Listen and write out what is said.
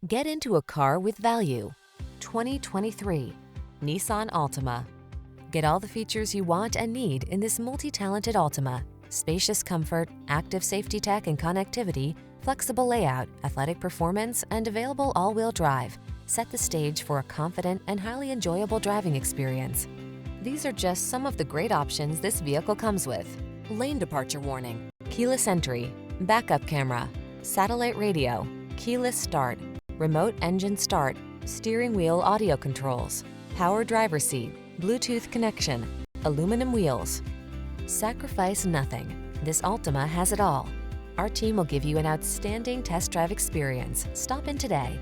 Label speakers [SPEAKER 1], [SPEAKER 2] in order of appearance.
[SPEAKER 1] Get into a car with value. 2023 Nissan Altima. Get all the features you want and need in this multi-talented Altima. Spacious comfort, active safety tech and connectivity, flexible layout, athletic performance, and available all-wheel drive set the stage for a confident and highly enjoyable driving experience. These are just some of the great options this vehicle comes with: lane departure warning, keyless entry, backup camera, satellite radio, keyless start, remote engine start, steering wheel audio controls, power driver seat, Bluetooth connection, aluminum wheels. Sacrifice nothing. This Altima has it all. Our team will give you an outstanding test drive experience. Stop in today.